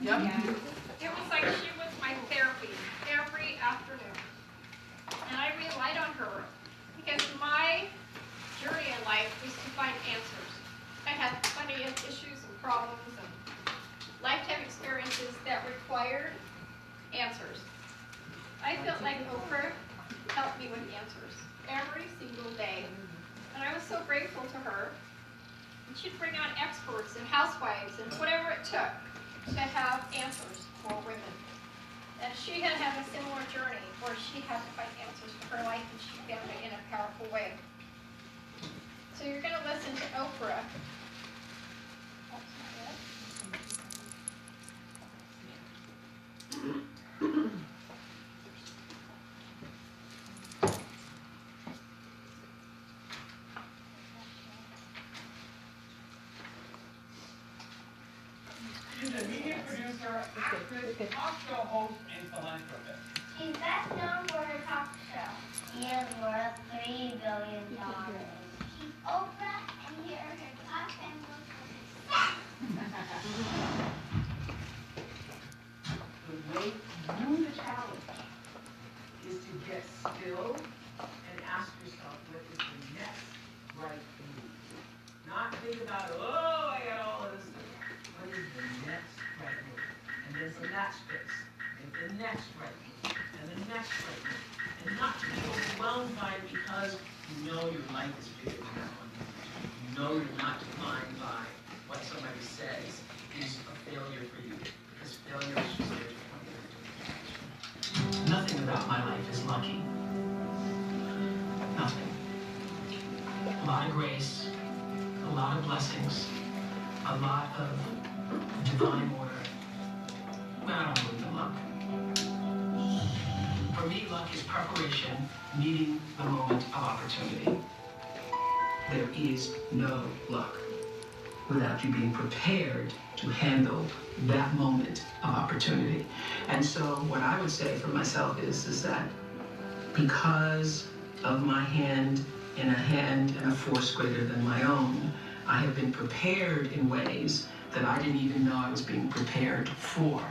Yep. Yeah. It was like she was my therapy every afternoon. And I relied on her because my journey in life was to find answers. I had plenty of issues and problems and lifetime experiences that required answers. I felt like Oprah helped me with answers every single day. And I was so grateful to her. And she'd bring on experts and housewives and whatever it took to have answers for women. And she had a similar journey where she had to find answers for her life, and she found it in a powerful way. So you're going to listen to Oprah. That's not it. She's a media producer, actress, talk show host, and philanthropist. She's best known for her talk show. She is worth $3 billion. She's Oprah, and here are her top 10 most success. The way to win the challenge is to get still and ask yourself what is the next right move. Not think about, oh, I got all of this. What is the next right move? And there's the next fix, and the next right move, and the next right move. And not to be overwhelmed by it because you know your life is bigger than that one. You know you're not defined by what somebody says is a failure for you. Because failure is just there to point you. Nothing about my life is lucky. Nothing. A lot of grace, a lot of blessings, a lot of divine order. But I don't believe in luck. For me, luck is preparation, meeting the moment of opportunity. There is no luck without you being prepared to handle that moment of opportunity. And so what I would say for myself is that because of my hand in a force greater than my own, I have been prepared in ways that I didn't even know I was being prepared for.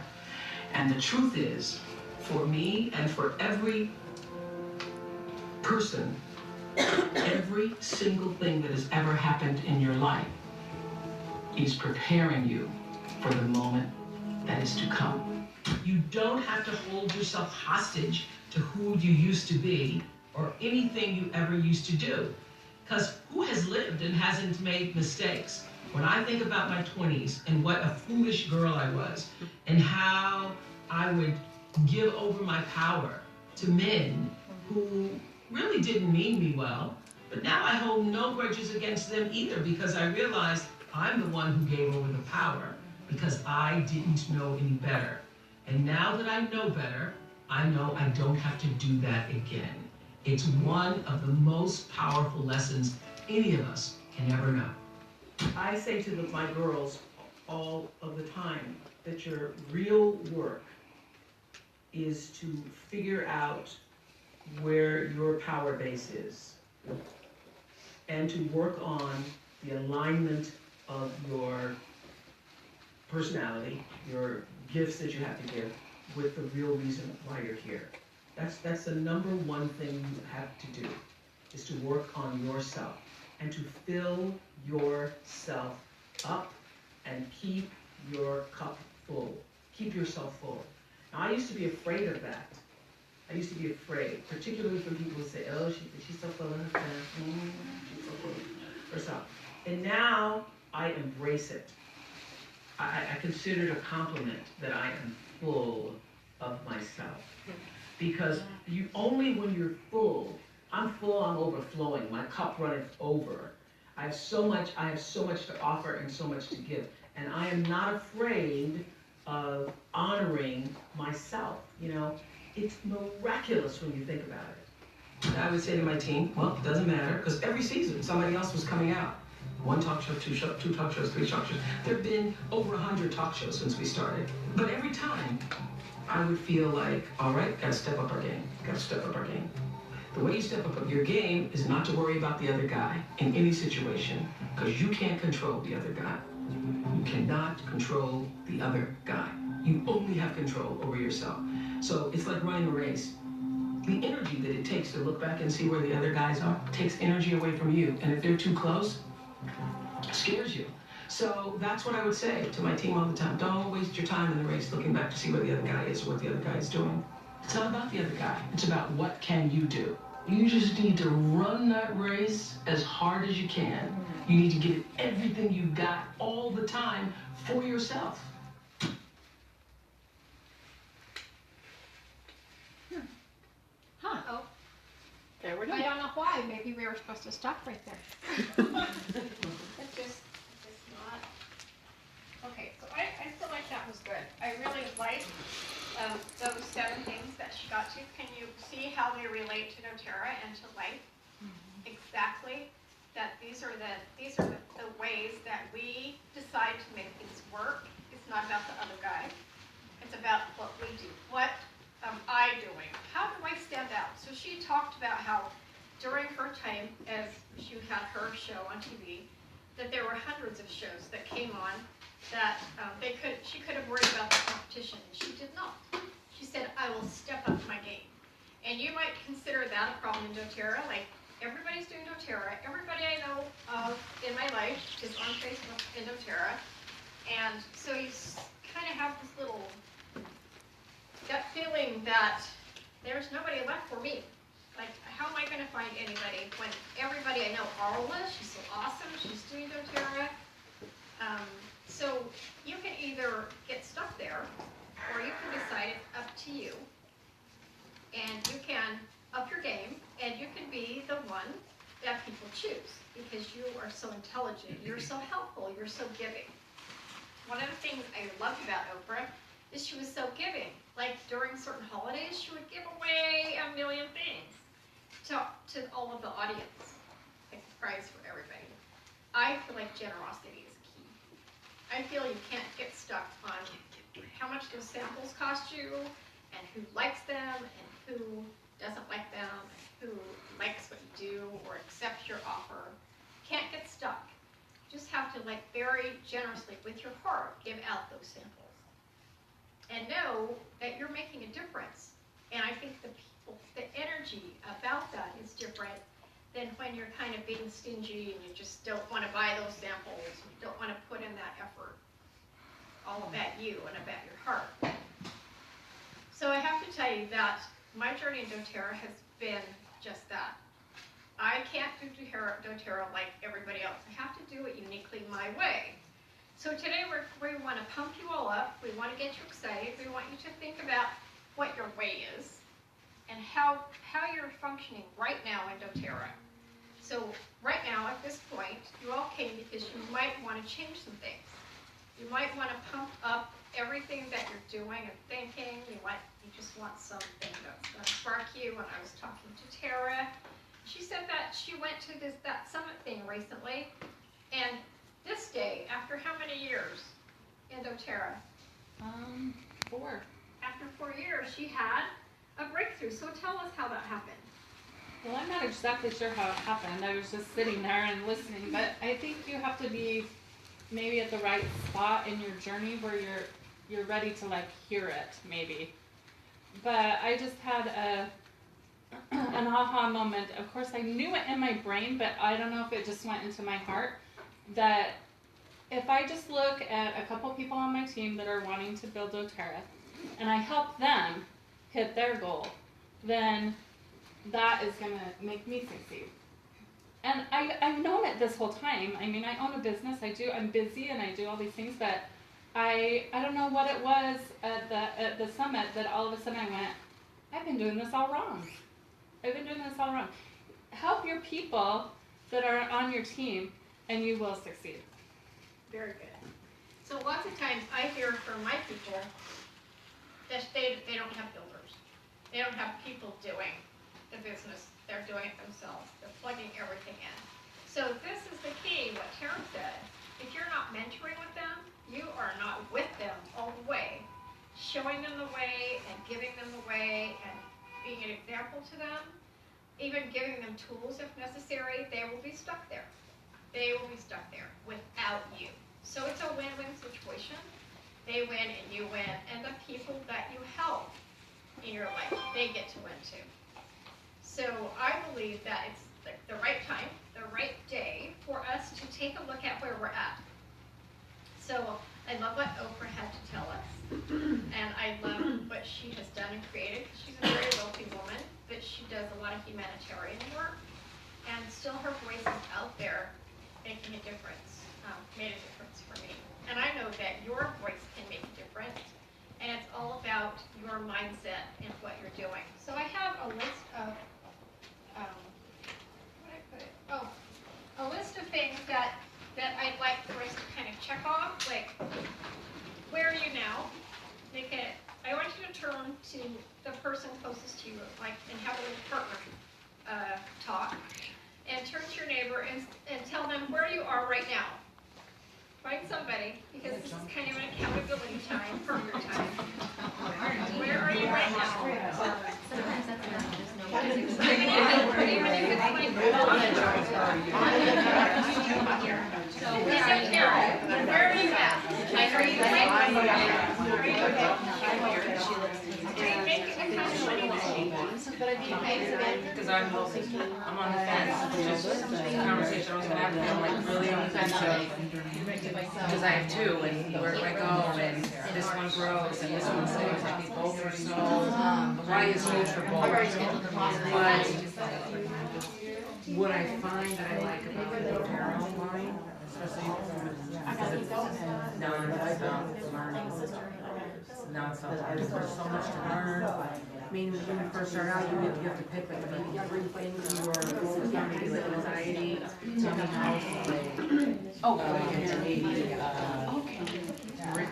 And the truth is, for me and for every person, every single thing that has ever happened in your life is preparing you for the moment that is to come. You don't have to hold yourself hostage to who you used to be or anything you ever used to do. Because who has lived and hasn't made mistakes? When I think about my 20s and what a foolish girl I was and how I would give over my power to men who really didn't mean me well, but now I hold no grudges against them either because I realized I'm the one who gave over the power because I didn't know any better. And now that I know better, I know I don't have to do that again. It's one of the most powerful lessons any of us can ever know. I say to my girls all of the time that your real work is to figure out where your power base is and to work on the alignment of your personality, your gifts that you have to give, with the real reason why you're here. That's the number one thing you have to do, is to work on yourself and to fill yourself up and keep your cup full. Keep yourself full. Now, I used to be afraid of that. I used to be afraid, particularly from people who say, oh, she's so full of herself. She's so full of herself. And now I embrace it. I consider it a compliment that I am full of myself. Because you only when you're full, I'm full, I'm overflowing, my cup runneth over. I have so much to offer and so much to give. And I am not afraid of honoring myself. You know, it's miraculous when you think about it. I would say to my team, well, it doesn't matter, because every season somebody else was coming out. One talk show, two talk shows, three talk shows. There have been over 100 talk shows since we started. But every time, I would feel like, all right, gotta step up our game, gotta step up our game. The way you step up your game is not to worry about the other guy in any situation, because you can't control the other guy. You cannot control the other guy. You only have control over yourself. So it's like running a race. The energy that it takes to look back and see where the other guys are takes energy away from you. And if they're too close, it scares you. So that's what I would say to my team all the time. Don't waste your time in the race looking back to see where the other guy is or what the other guy is doing. It's not about the other guy. It's about what can you do. You just need to run that race as hard as you can. You need to give it everything you've got all the time for yourself. Oh, There we're I done. don't know why. Maybe we were supposed to stop right there. It's just not. Okay, so I feel like that was good. I really like those 7 things that she got to. Can you see how they relate to doTERRA and to life? Exactly. That these are the ways that we decide to make things work. It's not about the other guy. It's about what we do. What am I doing? How do I stand out? So she talked about how during her time as she had her show on TV, that there were hundreds of shows that came on that she could have worried about the competition, and she did not. She said, I will step up my game. And you might consider that a problem in doTERRA, like everybody's doing doTERRA. Everybody I know of in my life is on Facebook in doTERRA. And so you kind of have this little gut feeling that there's nobody left for me. Like, how am I going to find anybody when everybody I know, Arla, she's so awesome, she's doing doTERRA. So you can either get stuck there, or you can decide it's up to you. And you can up your game, and you can be the one that people choose because you are so intelligent, you're so helpful, you're so giving. One of the things I loved about Oprah is she was so giving. Like during certain holidays, she would give away a million things to all of the audience, like a prize for everybody. I feel like generosity is key. I feel you can't get stuck on how much those samples cost you, and who likes them, and who doesn't like them, and who likes what you do or accepts your offer. Can't get stuck. You just have to, like, very generously with your heart give out those samples and know that you're making a difference. And I think the energy about that is different than when you're kind of being stingy and you just don't want to buy those samples, you don't want to put in that effort. All about you and about your heart. So I have to tell you that my journey in doTERRA has been just that. I can't do doTERRA like everybody else. I have to do it uniquely my way. So today we want to pump you all up. We want to get you excited. We want you to think about what your way is and how you're functioning right now in doTERRA. So right now at this point, you all came because you might want to change some things. You might want to pump up everything that you're doing and thinking. You just want something that's going to spark you. When I was talking to Tara, she said that she went to that summit thing recently, and this day, after how many years in doTERRA? 4. After 4 years, she had a breakthrough. So tell us how that happened. Well, I'm not exactly sure how it happened. I was just sitting there and listening, but I think you have to be maybe at the right spot in your journey where you're ready to like hear it, maybe. But I just had an aha moment. Of course, I knew it in my brain, but I don't know if it just went into my heart that if I just look at a couple people on my team that are wanting to build doTERRA and I help them hit their goal, then that is going to make me succeed. And I've known it this whole time. I mean, I own a business. I'm busy and I do all these things, but I don't know what it was at the summit that all of a sudden I went, I've been doing this all wrong. Help your people that are on your team and you will succeed. Very good. So lots of times I hear from my people that they don't have builders. They don't have people doing the business. They're doing it themselves. They're plugging everything in. So this is the key, what Tara said. If you're not mentoring with them, you are not with them all the way, showing them the way and giving them the way and being an example to them, even giving them tools if necessary, they will be stuck there. They will be stuck there without you. So it's a win-win situation. They win and you win, and the people that you help in your life, they get to win too. So I believe that it's the right time, the right day for us to take a look at where we're at. So I love what Oprah had to tell us, and I love what she has done and created. She's a very wealthy woman, but she does a lot of humanitarian work, and still her voice is out there making a difference, made a difference for me. And I know that your voice can make a difference, and it's all about your mindset and what you're doing. So I have a list of, where did I put it? Oh, a list of things that I'd like for us to kind of check off, like, where are you now? I want you to turn to the person closest to you, like, and have a little partner talk, and turn to your neighbor and tell them where you are right now. Find somebody, because this is kind of an accountability time, partner time. Where are you right now? Sometimes that's enough, there's no. Where are you at? Are you Because I'm on the fence. Just the conversation I was gonna have with them, like really on the fence because I have two, and where do I go? And this one grows, and this one stays. I think both are so. Why is huge for both? But what I find that I like about the apparel line, especially because it's non-stop learning. Non-stop. There's so much to learn. I mean, when you first start out, you have to pick like maybe 3 things in your goals, maybe like anxiety, something else, like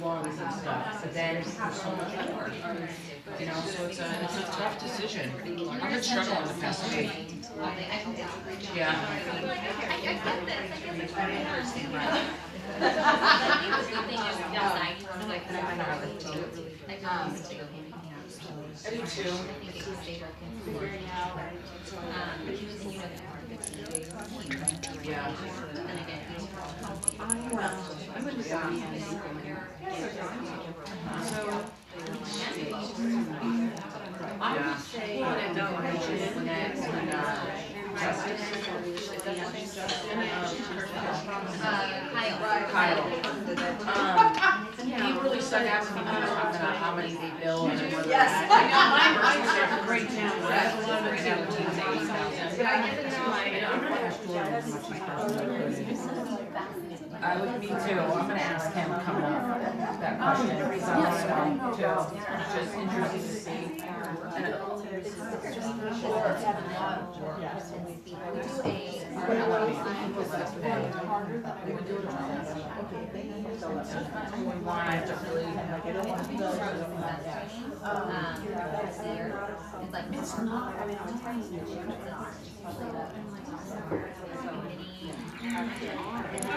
lungs and stuff. But then there's so much more. You know, so it's a tough decision. I've been struggling with the past week. Yeah. I get this. I understand that. I do too. Yeah. Kyle. He really stuck out to me when he was talking about how many they build and where they're at. It's a great town. That's a lot of I would, me too. I'm gonna ask him coming up that question. It's just interesting to see.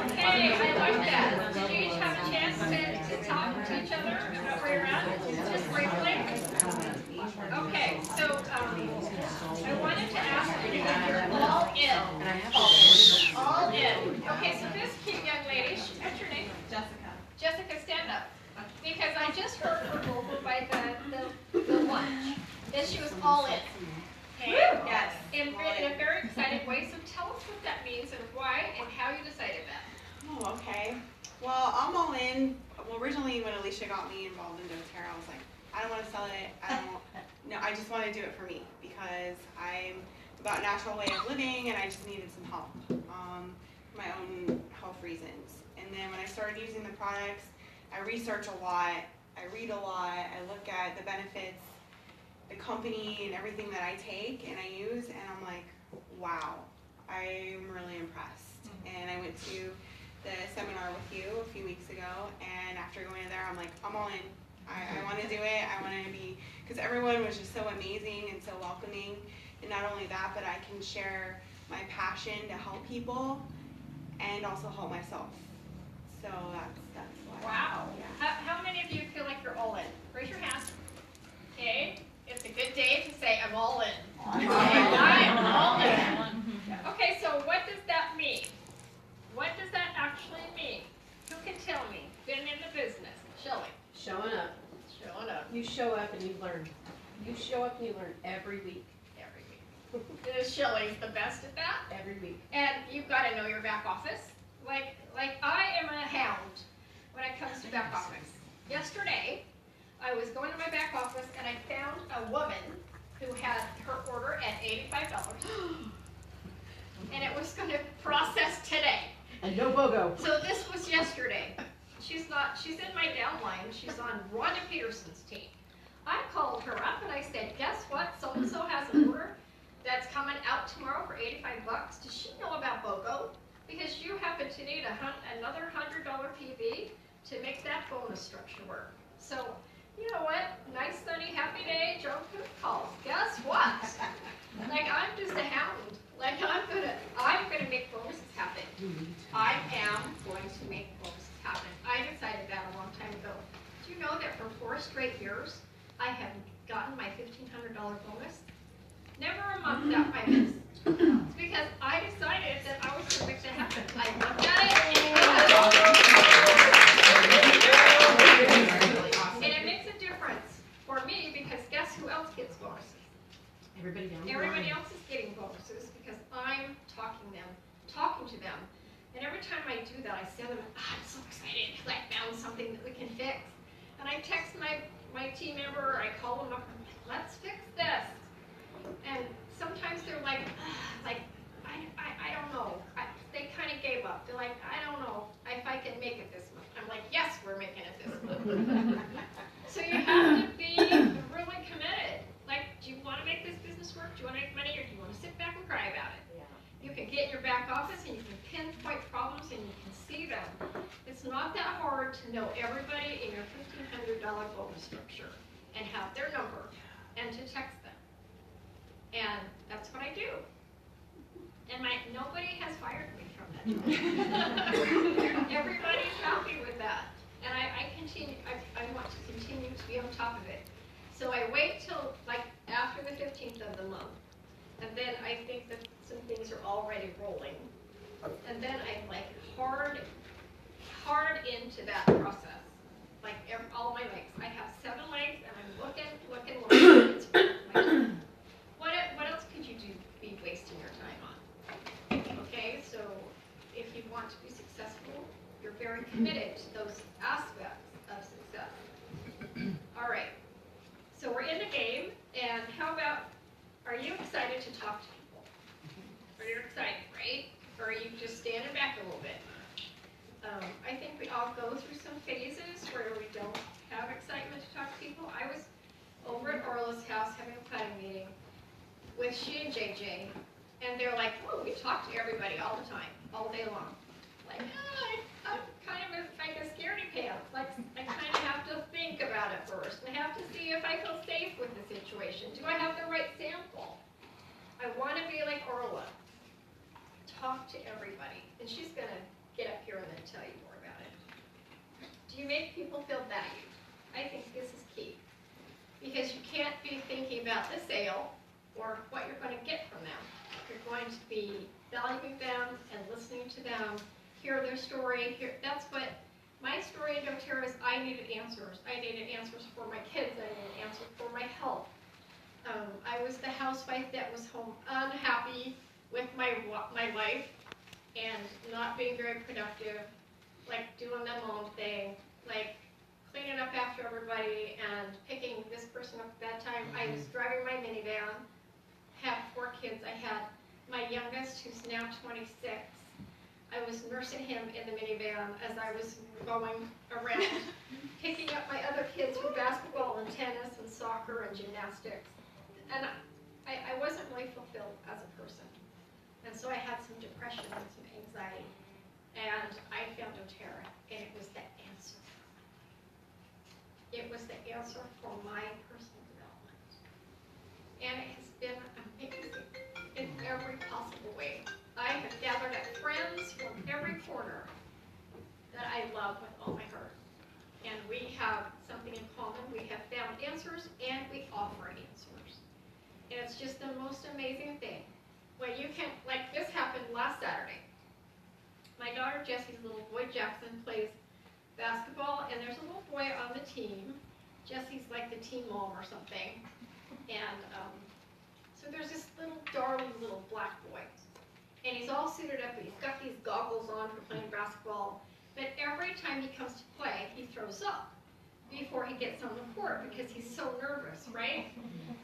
Okay, I like that. Did you each have a chance to talk to each other about where you're at? Just briefly? Okay, so I wanted to ask you if you're all in. All in. Okay, so this cute young lady, what's your name? Jessica. Jessica, stand up. Because I just heard her over by the lunch that she was all in. Okay? Yes. In a very excited way. So tell us what that means and why and how you decided that. Oh, okay. Well, I'm all in. Well, originally when Alicia got me involved in doTERRA, I was like, I don't want to sell it. I just want to do it for me because I'm about a natural way of living and I just needed some help for my own health reasons. And then when I started using the products, I research a lot, I read a lot, I look at the benefits, the company and everything that I take and I use, and I'm like, wow, I'm really impressed. And I went to the seminar with you a few weeks ago, and after going in there, I'm like, I'm all in. I want to do it. I want to be, because everyone was just so amazing and so welcoming. And not only that, but I can share my passion to help people and also help myself. So that's why. Wow. Yeah. How many of you feel like you're all in? Raise your hand. Okay. It's a good day to say I'm all in. Okay, I'm all in. Okay, so what does that mean? What does that actually mean? You show up and you learn. You show up and you learn every week. Every week. Shelley's the best at that. Every week. And you've got to know your back office. Like I am a hound when it comes to back office. Yesterday, I was going to my back office and I found a woman who had her order at $85. And it was going to process today. And no BOGO. So this was yesterday. She's in my downline. She's on Rhonda Peterson's team. I called her up and I said, guess what? So-and-so has an order that's coming out tomorrow for $85. Does she know about BOGO? Because you happen to need another $100 PV to make that bonus structure work. So, you know what? Nice, sunny, happy day, Joan Coon calls. Guess what? Like, I'm just a hound. Like, I'm gonna make bonuses happen. I am going to make bonuses happen. I decided that a long time ago. Do you know that for 4 straight years, I have gotten my $1,500 bonus? Never a month that I missed. It's because I decided that I was going to make that happen. I looked at it and it makes a difference for me because guess who else gets bonuses? Everybody down the Everybody line. else is getting bonuses because I'm talking to them. And every time I do that, I send them, I'm so excited because I found something that we can fix. And I text my team member, or I call them up, and I'm like, let's fix this. And sometimes they're like, I don't know. They kind of gave up. They're like, I don't know if I can make it this month. I'm like, yes, we're making it this month. So you have to be really committed. Like, do you want to make this business work? Do you want to make money, or do you want to sit back and cry about it? Yeah. You can get in your back office and you can pinpoint problems and you can see them. It's not that hard to know everybody in your $1,500 bonus structure and have their number and to text them. And that's what I do. And nobody has fired me from that job. Everybody's happy with that. And I want to continue to be on top of it. So I wait till like after the 15th of the month. And then I think that some things are already rolling. And then I'm like hard into that process. Like all my legs. I have 7 legs and I'm looking. What else could you be wasting your time on? Okay, so if you want to be successful, you're very committed to those aspects of success. All right, so we're in the game, and how about, are you excited to talk to people? Are you excited, right? Or are you just standing back a little bit? I think we all go through some phases where we don't have excitement to talk to people. I was over at Arla's house having a planning meeting with she and JJ, and they're like, oh, we talk to everybody all the time, all day long. Like, I'm kind of like a scaredy pants. Like, I kind of have to think about it first. I have to see if I feel safe with the situation. Do I have the right sample? I want to be like Arla. Talk to everybody. And she's going to get up here and then tell you more about it. Do you make people feel valued? I think this is key. Because you can't be thinking about the sale or what you're going to get from them. You're going to be valuing them and listening to them, hear their story. That's what my story in doTERRA is. I needed answers. I needed answers for my kids. I needed answers for my health. I was the housewife that was home unhappy with my life and not being very productive, like doing the mom thing, like cleaning up after everybody and picking this person up at that time. I was driving my minivan, had 4 kids. I had my youngest, who's now 26. I was nursing him in the minivan as I was going around picking up my other kids for basketball and tennis and soccer and gymnastics. And I wasn't really fulfilled as a person. And so I had some depression and some anxiety. And I found doTERRA, and it was the answer. It was the answer for my personal development. And it has been amazing in every possible way. I have gathered up friends from every corner that I love with all my heart. And we have something in common. We have found answers, and we offer answers. And it's just the most amazing thing. When you can, like this happened last Saturday. My daughter Jessie's little boy Jackson plays basketball, and there's a little boy on the team Jesse's like the team mom or something. And so there's this little darling little black boy. And he's all suited up, and he's got these goggles on for playing basketball. But every time he comes to play, he throws up before he gets on the court because he's so nervous, right?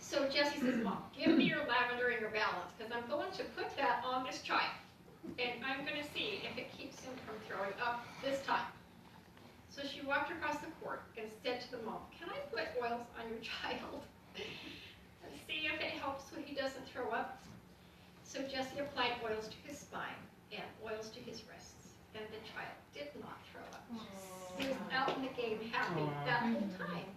So Jesse says, Mom, give me your lavender and your balance, because I'm going to put that on this child. And I'm going to see if it keeps him from throwing up this time. So she walked across the court and said to the mom, can I put oils on your child and see if it helps so he doesn't throw up? So Jesse applied oils to his spine and oils to his wrists, and the child did not throw up. He was out in the game happy that whole time.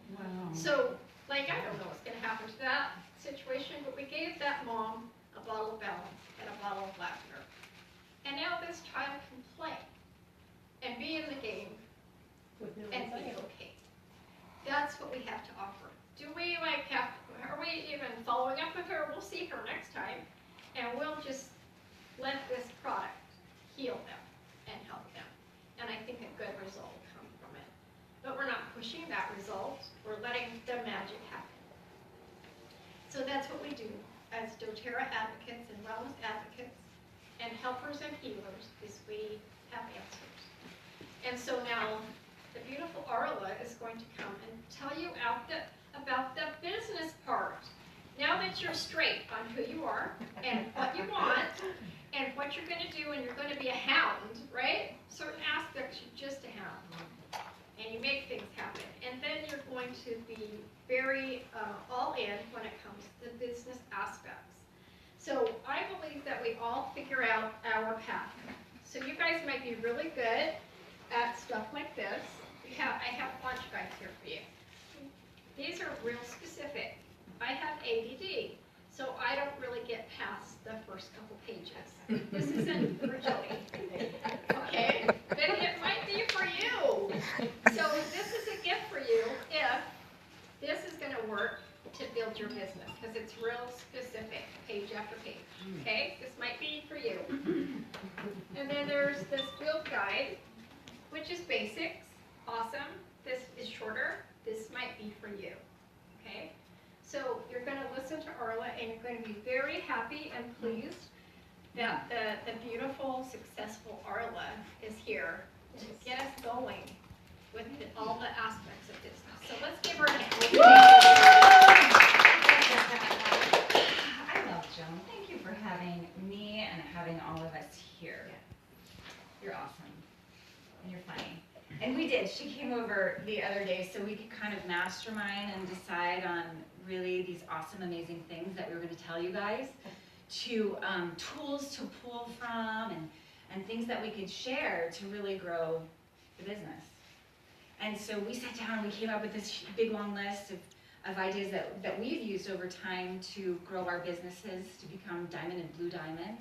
So, like, I don't know what's going to happen to that situation, but we gave that mom a bottle of balance and a bottle of lavender. And now this child can play and be in the game and be okay. That's what we have to offer. Do we are we even following up with her? We'll see her next time, and we'll just let this product heal them and help them. And I think a good result will come from it. But we're not pushing that result. We're letting the magic happen. So that's what we do as doTERRA advocates and wellness advocates and helpers and healers, is we have answers. And so now the beautiful Arla is going to come and tell you about the business part. Now that you're straight on who you are and what you want and what you're going to do, and you're going to be a hound, right? Certain aspects, you're just a hound. And you make things happen. And then you're going to be very all in when it comes to the business aspects. So I believe that we all figure out our path. So you guys might be really good at stuff like this. I have lunch guides here for you. These are real specific. I have ADD, so I don't really get past the first couple pages. This isn't for Jody, okay? But it might be for you. So this is a gift for you if this is going to work to build your business, because it's real specific, page after page, okay? This might be for you. And then there's this build guide, which is basics. Awesome. This is shorter. This might be for you, okay? So you're going to listen to Arla, and you're going to be very happy and pleased that the beautiful, successful Arla is here to get us going with all the aspects of business. So let's give her a hand. I love Joan. Thank you for having me and having all of us here. You're awesome. And you're funny. And we did. She came over the other day so we could kind of mastermind and decide on really these awesome, amazing things that we were going to tell you guys, to tools to pull from, and things that we could share to really grow the business. And so we sat down and we came up with this big, long list of ideas that we've used over time to grow our businesses to become diamond and blue diamond.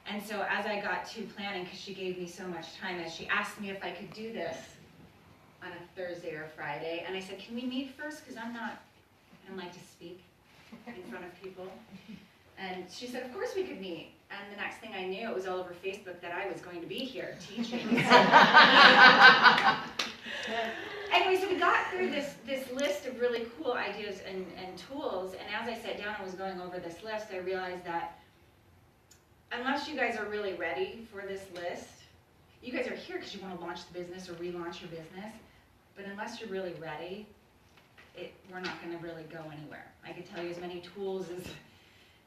And so as I got to planning, because she gave me so much time, as she asked me if I could do this on a Thursday or Friday, and I said, can we meet first? Because I don't like to speak in front of people. And she said, of course we could meet. And the next thing I knew, it was all over Facebook that I was going to be here teaching. Anyway, so we got through this list of really cool ideas and tools, and as I sat down and was going over this list, I realized that unless you guys are really ready for this list, you guys are here because you want to launch the business or relaunch your business, but unless you're really ready, we're not going to really go anywhere. I could tell you as many tools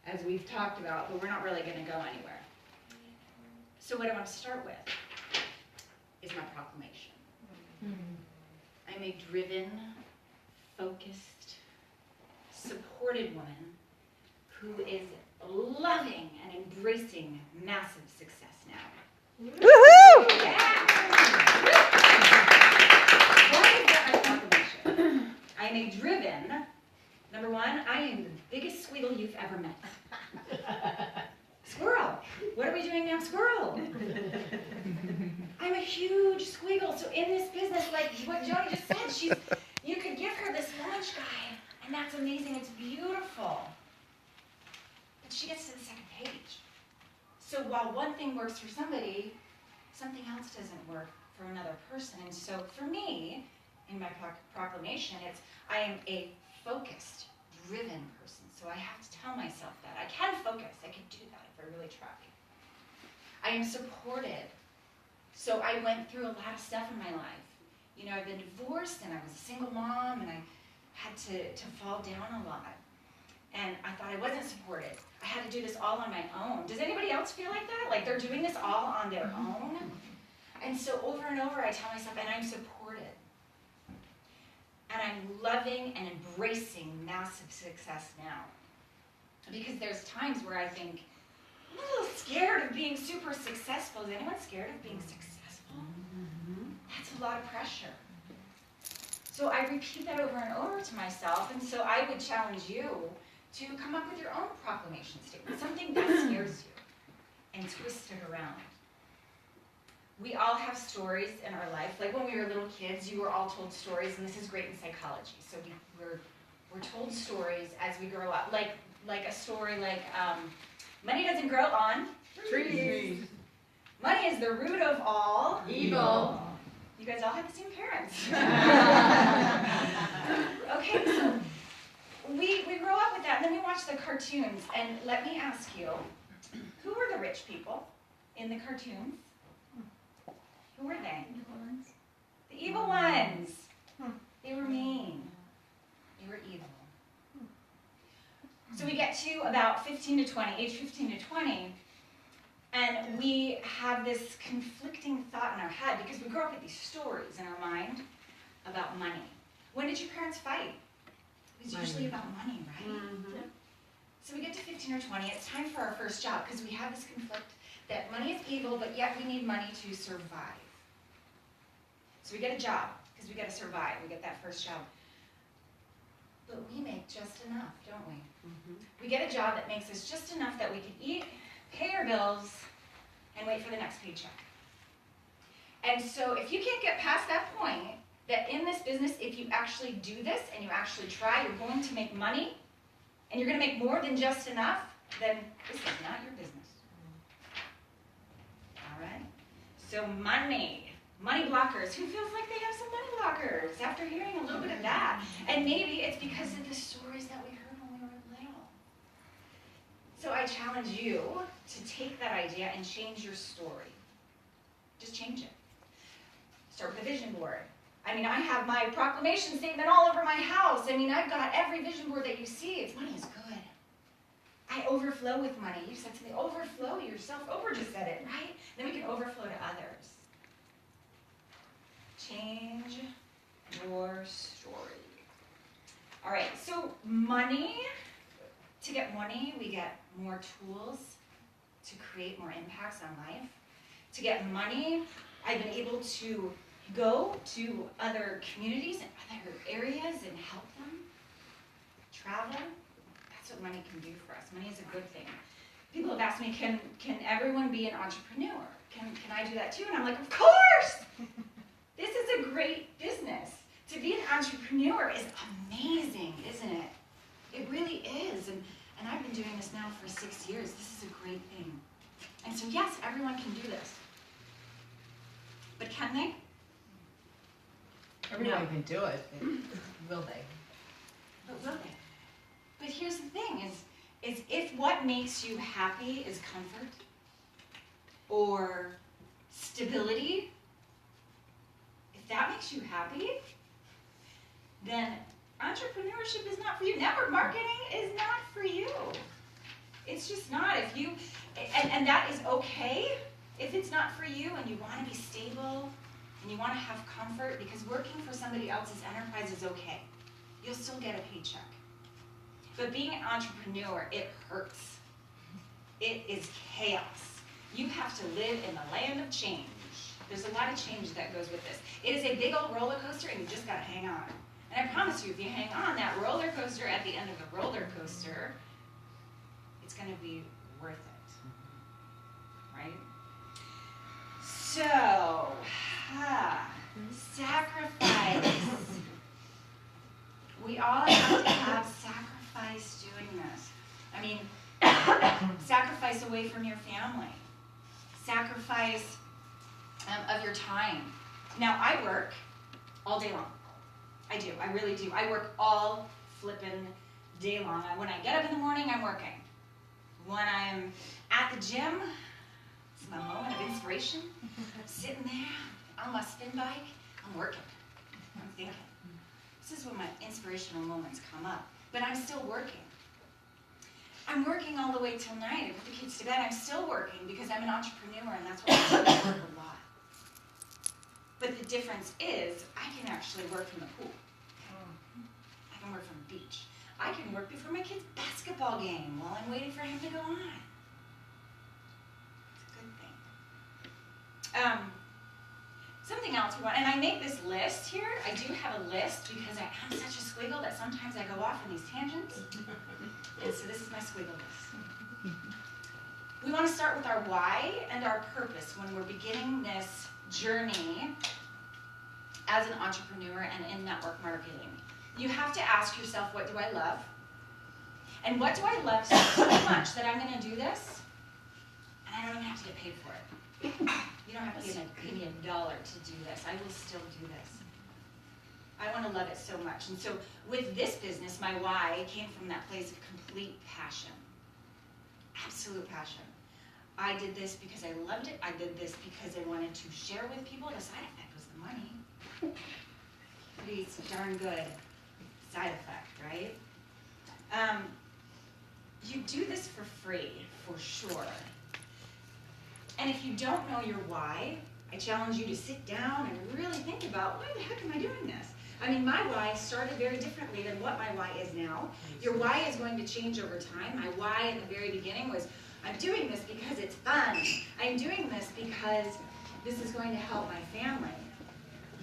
as we've talked about, but we're not really going to go anywhere. So what I want to start with is my proclamation. I'm a driven, focused, supported woman who is loving and embracing massive success now. Woohoo! Yeah! What is my proclamation? I am a driven, number one, I am the biggest squeal you've ever met. Squirrel. What are we doing now? Squirrel. I'm a huge squeal. So in this business, like what Joan just said, you could give her this launch guide, and that's amazing. It's beautiful. But she gets to the second page. So while one thing works for somebody, something else doesn't work for another person. And so for me, in my proclamation. It's, I am a focused, driven person. So I have to tell myself that. I can focus. I can do that if I really try. I am supported. So I went through a lot of stuff in my life. You know, I've been divorced and I was a single mom and I had to fall down a lot. And I thought I wasn't supported. I had to do this all on my own. Does anybody else feel like that? Like they're doing this all on their own? And so over and over I tell myself, and I'm supported. And I'm loving and embracing massive success now. Because there's times where I think, I'm a little scared of being super successful. Is anyone scared of being successful? That's a lot of pressure. So I repeat that over and over to myself, and so I would challenge you to come up with your own proclamation statement, something that scares you, and twist it around. We all have stories in our life. Like when we were little kids, you were all told stories, and this is great in psychology. So we're told stories as we grow up. Like a story like, money doesn't grow on trees. Money is the root of all evil. You guys all have the same parents. Okay, so we grow up with that, and then we watch the cartoons. And let me ask you, who were the rich people in the cartoons? Who were they? The evil ones. They were mean. They were evil. So we get to about 15 to 20, age 15 to 20, and we have this conflicting thought in our head because we grow up with these stories in our mind about money. When did your parents fight? It was usually about money, right? So we get to 15 or 20, it's time for our first job because we have this conflict that money is evil, but yet we need money to survive. So we get a job because we got to survive. We get that first job. But we make just enough, don't we? We get a job that makes us just enough that we can eat, pay our bills, and wait for the next paycheck. And so if you can't get past that point, that in this business, if you actually do this and you actually try, you're going to make money, and you're going to make more than just enough, then this is not your business. All right? So money blockers. Who feels like they have some money blockers after hearing a little bit of that? And maybe it's because of the stories that we heard when we were little. So I challenge you to take that idea and change your story. Just change it. Start with a vision board. I mean, I have my proclamation statement all over my house. I mean, I've got every vision board that you see. It's money is good. I overflow with money. You said to me, overflow yourself. Oprah just said it, right? Then we can overflow to others. Change your story. All right, so money, to get money, we get more tools to create more impacts on life. To get money, I've been able to go to other communities and other areas and help them. Travel, that's what money can do for us. Money is a good thing. People have asked me, can everyone be an entrepreneur? Can I do that too? And I'm like, of course! This is a great business. To be an entrepreneur is amazing, isn't it? It really is. And I've been doing this now for 6 years. This is a great thing. And so yes, everyone can do this. But can they? Everyone can do it, but will they? But will they? But here's the thing, is if what makes you happy is comfort or stability, if that makes you happy, then entrepreneurship is not for you. Network marketing is not for you. It's just not. If you, and that is okay if it's not for you and you want to be stable and you want to have comfort, because working for somebody else's enterprise is okay. You'll still get a paycheck. But being an entrepreneur, it hurts. It is chaos. You have to live in the land of change. There's a lot of change that goes with this. It is a big old roller coaster, and you just got to hang on. And I promise you, if you hang on, that roller coaster, at the end of the roller coaster, it's going to be worth it. Right? So, sacrifice. We all have to have sacrifice doing this. I mean, sacrifice away from your family. Sacrifice of your time. Now, I work all day long. I do, I really do. I work all flippin' day long. When I get up in the morning, I'm working. When I'm at the gym, it's my moment of inspiration. I'm sitting there on my spin bike, I'm working. I'm thinking. This is when my inspirational moments come up. But I'm still working. I'm working all the way till night. I put the kids to bed, I'm still working because I'm an entrepreneur and that's what I work a lot. But the difference is, I can actually work from the pool. I can work from the beach. I can work before my kid's basketball game while I'm waiting for him to go on. It's a good thing. Something else we want, and I make this list here. I do have a list because I am such a squiggle that sometimes I go off in these tangents. And so this is my squiggle list. We want to start with our why and our purpose when we're beginning this journey as an entrepreneur and in network marketing. You have to ask yourself, what do I love? And what do I love so much that I'm going to do this and I don't even have to get paid for it? You don't have to pay me $1 to do this. I will still do this. I want to love it so much. And so with this business, my why came from that place of complete passion. Absolute passion. I did this because I loved it. I did this because I wanted to share with people. The side effect was the money. Pretty darn good side effect, right? You do this for free, for sure. And if you don't know your why, I challenge you to sit down and really think about, why the heck am I doing this? I mean, my why started very differently than what my why is now. Your why is going to change over time. My why in the very beginning was, I'm doing this because it's fun. I'm doing this because this is going to help my family.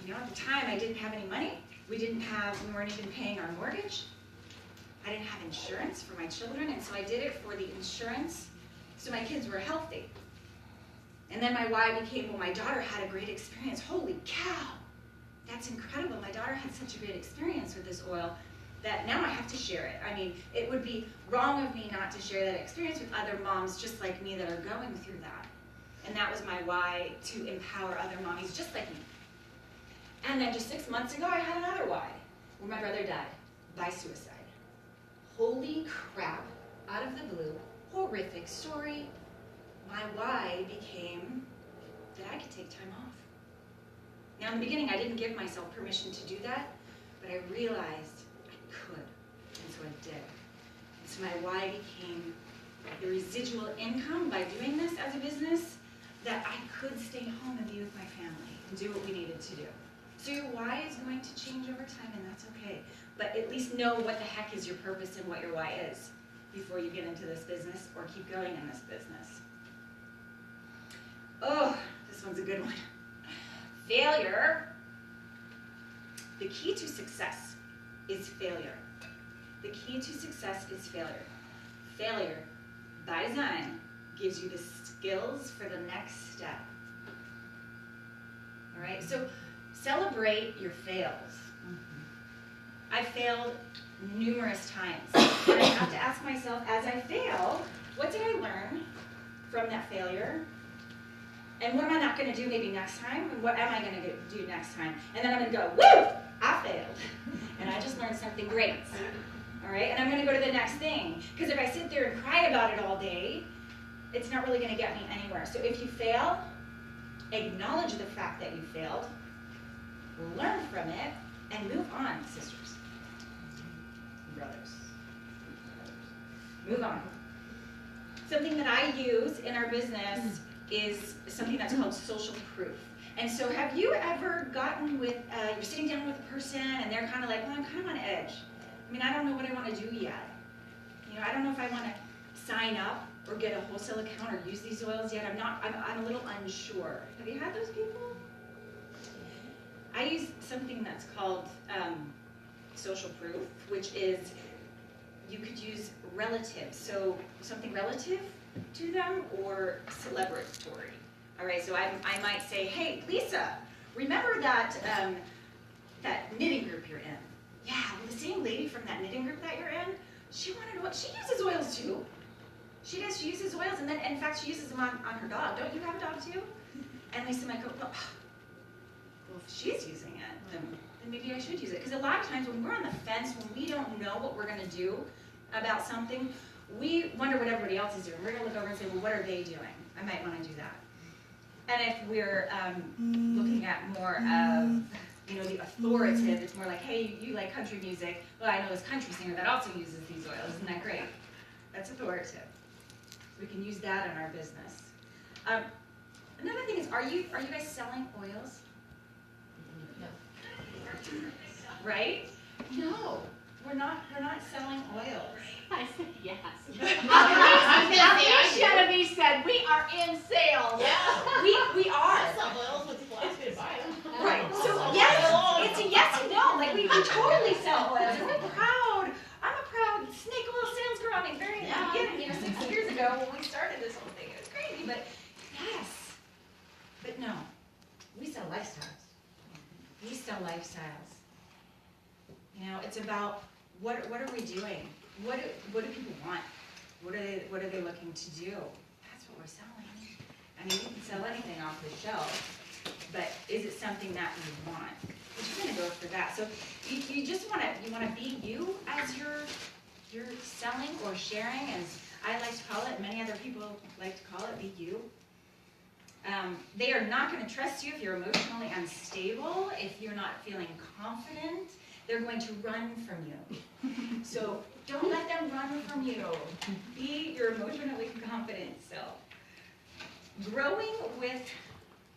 You know, at the time, I didn't have any money. We weren't even paying our mortgage. I didn't have insurance for my children, and so I did it for the insurance so my kids were healthy. And then my why became, well, my daughter had a great experience. Holy cow, that's incredible. My daughter had such a great experience with this oil that now I have to share it. I mean, it would be wrong of me not to share that experience with other moms just like me that are going through that. And that was my why, to empower other mommies just like me. And then just 6 months ago, I had another why, where my brother died by suicide. Holy crap, out of the blue, horrific story. My why became that I could take time off. Now in the beginning, I didn't give myself permission to do that, but I realized I could, and so I did. And so my why became the residual income by doing this as a business, that I could stay home and be with my family and do what we needed to do. So your why is going to change over time, and that's okay. But at least know what the heck is your purpose and what your why is before you get into this business or keep going in this business. Oh, this one's a good one. Failure. The key to success is failure. The key to success is failure. Failure, by design, gives you the skills for the next step. All right, so celebrate your fails. I failed numerous times, and I have to ask myself, as I fail, what did I learn from that failure? And what am I not going to do maybe next time? And what am I going to do next time? And then I'm going to go, woo, I failed. And I just learned something great. All right, and I'm going to go to the next thing. Because if I sit there and cry about it all day, it's not really going to get me anywhere. So if you fail, acknowledge the fact that you failed, learn from it, and move on, sisters. Brothers. Move on. Something that I use in our business is something that's called social proof. And so have you ever gotten with, you're sitting down with a person and they're kind of like, well, I'm kind of on edge. I mean, I don't know what I want to do yet. You know, I don't know if I want to sign up or get a wholesale account or use these oils yet. I'm a little unsure. Have you had those people? I use something that's called social proof, which is you could use relative. So something relative to them or celebratory. All right, so I might say, hey, Lisa, remember that that knitting group you're in? Yeah, well, the same lady from that knitting group that you're in, she wanted to know what, she uses oils too. She does, she uses oils, and then, in fact, she uses them on her dog. Don't you have a dog too? And Lisa might go, well, if she's using it, then then maybe I should use it. Because a lot of times when we're on the fence, when we don't know what we're going to do about something, we wonder what everybody else is doing. We're going to look over and say, well, what are they doing? I might want to do that. And if we're looking at more of, the authoritative, it's more like, hey, you like country music. Well, I know this country singer that also uses these oils. Isn't that great? That's authoritative. We can use that in our business. Another thing is, are you guys selling oils? No. Right? No, we're not selling oils. I said yes. Genevieve said, we are in sales. We are. Right. So yes, it's a yes and no. Like we totally sell oils. And we're proud. I'm a proud snake oil sales girl. I mean, very in the beginning, 6 years ago when we started this whole thing, it was crazy. But yes, but no, we sell lifestyles. We sell lifestyles. It's about what are we doing? What do people want? What are they looking to do? That's what we're selling. I mean, you can sell anything off the shelf, but is it something that you want? But you're gonna go for that. So you just wanna be you as you're selling or sharing, as I like to call it, many other people like to call it, be you. They are not going to trust you if you're emotionally unstable, if you're not feeling confident. They're going to run from you. So don't let them run from you. Be your emotionally confident self. Growing with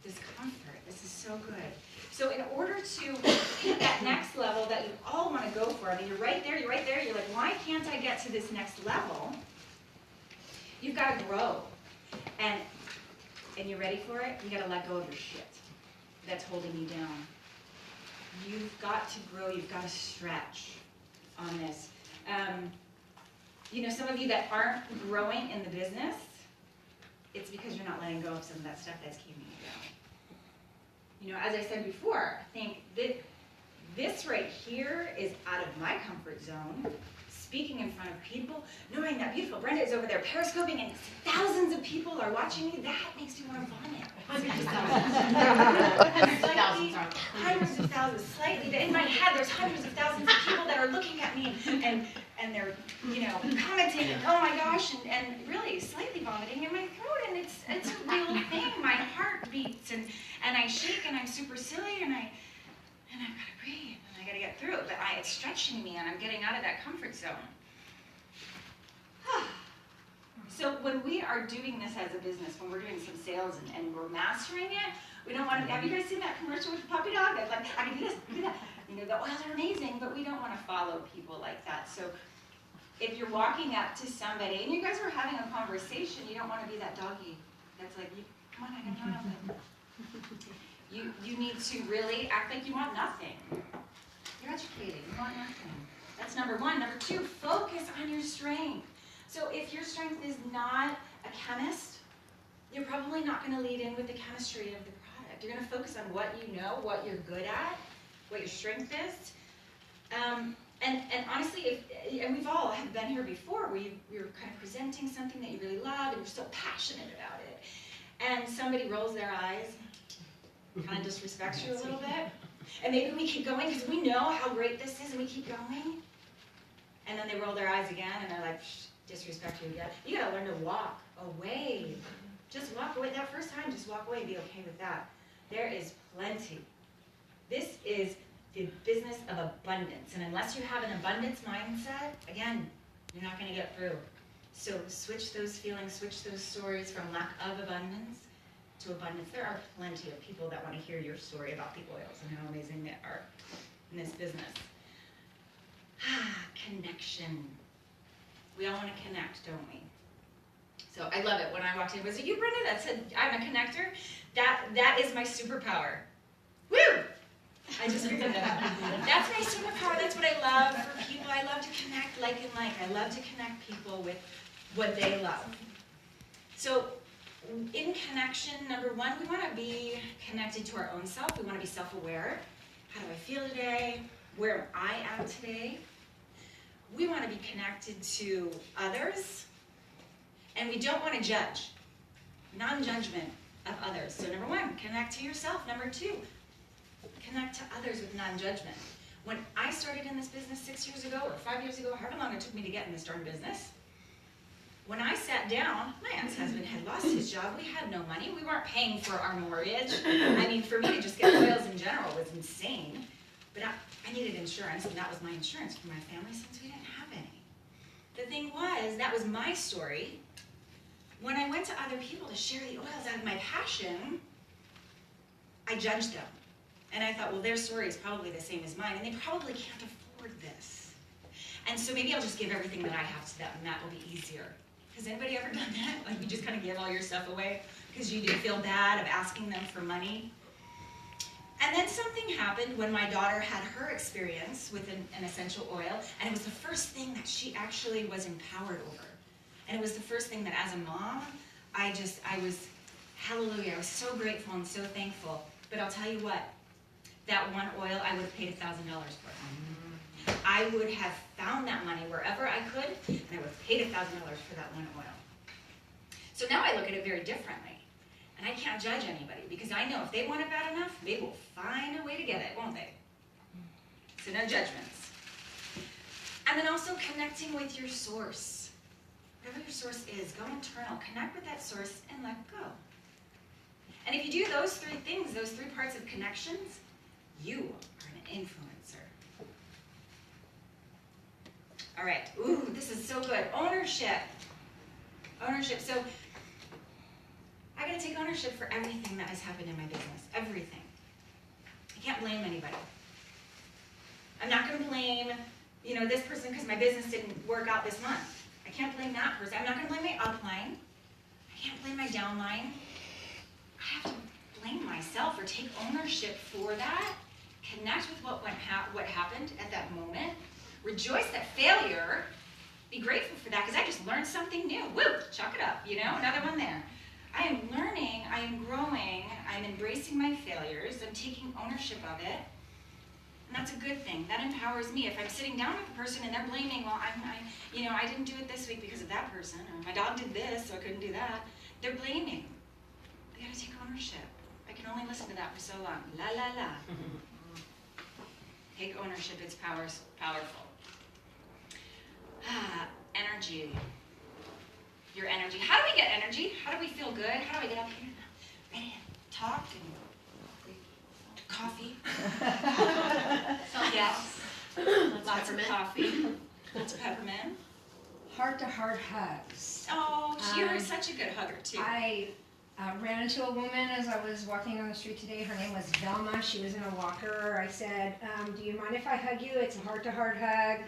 discomfort. This is so good. So in order to hit that next level that you all want to go for, I mean, you're right there, you're like, why can't I get to this next level? You've got to grow. And you're ready for it? You got to let go of your shit that's holding you down. You've got to grow. You've got to stretch on this. Some of you that aren't growing in the business, it's because you're not letting go of some of that stuff that's keeping you down. As I said before, I think that this right here is out of my comfort zone. Speaking in front of people, knowing that beautiful Brenda is over there periscoping and thousands of people are watching me, that makes me want to vomit. Hundreds of thousands, slightly, but in my head there's hundreds of thousands of people that are looking at me and they're, commenting, and oh my gosh, and really slightly vomiting in my throat, and it's a real thing. My heart beats and I shake and I'm super silly and I've got to breathe. I gotta get through it, but it's stretching me and I'm getting out of that comfort zone. So when we are doing this as a business, when we're doing some sales and we're mastering it, we don't want to, have you guys seen that commercial with the puppy dog? That's like, I can do this, I can do that. The oils are amazing, but we don't want to follow people like that. So if you're walking up to somebody and you guys are having a conversation, you don't want to be that doggy that's like, come on, I can help it. You need to really act like you want nothing. You're educated, you want nothing. That's number one. Number two, focus on your strength. So if your strength is not a chemist, you're probably not going to lead in with the chemistry of the product. You're going to focus on what you know, what you're good at, what your strength is. And honestly, and we've all have been here before, where you're kind of presenting something that you really love and you're so passionate about it, and somebody rolls their eyes, kind of disrespects you a little bit. And maybe we keep going because we know how great this is and we keep going. And then they roll their eyes again and they're like, disrespect you again. You gotta learn to walk away. Just walk away. That first time, just walk away and be okay with that. There is plenty. This is the business of abundance. And unless you have an abundance mindset, again, you're not gonna get through. So switch those feelings, switch those stories from lack of abundance to abundance. There are plenty of people that want to hear your story about the oils and how amazing they are in this business. Connection. We all want to connect, don't we? So I love it. When I walked in, was it you, Brenda, that said I'm a connector? That is my superpower. Woo! I just figured that out. That's my superpower. That's what I love for people. I love to connect like and like. I love to connect people with what they love. So in connection, number one, we want to be connected to our own self. We want to be self-aware. How do I feel today? Where am I at today? We want to be connected to others. And we don't want to judge. Non-judgment of others. So number one, connect to yourself. Number two, connect to others with non-judgment. When I started in this business 6 years ago, or 5 years ago, however long it took me to get in this darn business, when I sat down, my ex-husband had lost his job. We had no money. We weren't paying for our mortgage. I mean, for me to just get oils in general was insane. But I needed insurance, and that was my insurance for my family since we didn't have any. The thing was, that was my story. When I went to other people to share the oils out of my passion, I judged them. And I thought, well, their story is probably the same as mine, and they probably can't afford this. And so maybe I'll just give everything that I have to them, and that will be easier. Has anybody ever done that? Like, you just kind of give all your stuff away because you do feel bad of asking them for money? And then something happened when my daughter had her experience with an essential oil, and it was the first thing that she actually was empowered over. And it was the first thing that as a mom, I was, hallelujah, I was so grateful and so thankful. But I'll tell you what, that one oil, I would have paid $1,000 for it. I would have found that money wherever I could, and I would have paid $1,000 for that one oil. So now I look at it very differently. And I can't judge anybody, because I know if they want it bad enough, they will find a way to get it, won't they? So no judgments. And then also connecting with your source. Whatever your source is, go internal, connect with that source, and let go. And if you do those three things, those three parts of connections, you are an influencer. All right, ooh, this is so good. Ownership. Ownership. So I gotta take ownership for everything that has happened in my business. Everything. I can't blame anybody. I'm not gonna blame, this person because my business didn't work out this month. I can't blame that person. I'm not gonna blame my upline. I can't blame my downline. I have to blame myself or take ownership for that. Connect with what happened at that moment. Rejoice at failure. Be grateful for that because I just learned something new. Woo! Chalk it up, another one there. I am learning, I am growing, I'm embracing my failures, I'm taking ownership of it, and that's a good thing. That empowers me. If I'm sitting down with a person and they're blaming, well, I didn't do it this week because of that person, or my dog did this, so I couldn't do that. They're blaming. I gotta take ownership. I can only listen to that for so long. La la la. Take ownership, it's powerful. Energy. Your energy. How do we get energy? How do we feel good? How do I get up here and ready to talk and coffee? Yes. Lots of coffee. Lots of peppermint. Heart-to-heart hugs. Oh, you're such a good hugger too. I ran into a woman as I was walking on the street today. Her name was Velma. She was in a walker. I said, do you mind if I hug you? It's a heart-to-heart hug.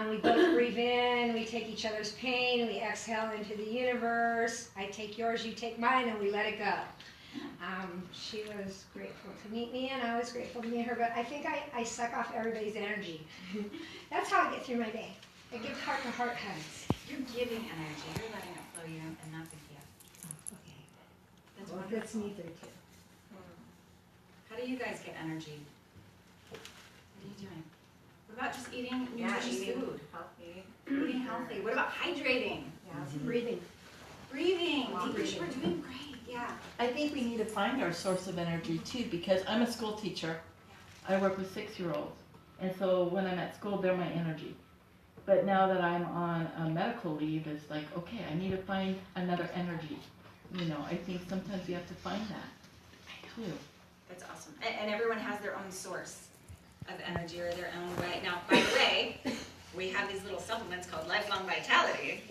We both breathe in. We take each other's pain. We exhale into the universe. I take yours, you take mine, and we let it go. She was grateful to meet me, and I was grateful to meet her. But I think I suck off everybody's energy. That's how I get through my day. I give heart-to-heart hugs. You're giving energy. You're letting it flow you and not the gift. That's Well, wonderful. that's me there too. How do you guys get energy? What are you doing? What about just eating nutritious food? Healthy. Eating healthy. What about hydrating? Breathing. Breathing. Long We're breathing. doing great. Yeah. I think we need to find our source of energy too, because I'm a school teacher. I work with 6-year-olds, and so when I'm at school, they're my energy. But now that I'm on a medical leave, it's like, okay, I need to find another energy. I think sometimes you have to find that too. That's awesome. And everyone has their own source of energy or their own way. Now, by the way, we have these little supplements called Lifelong Vitality,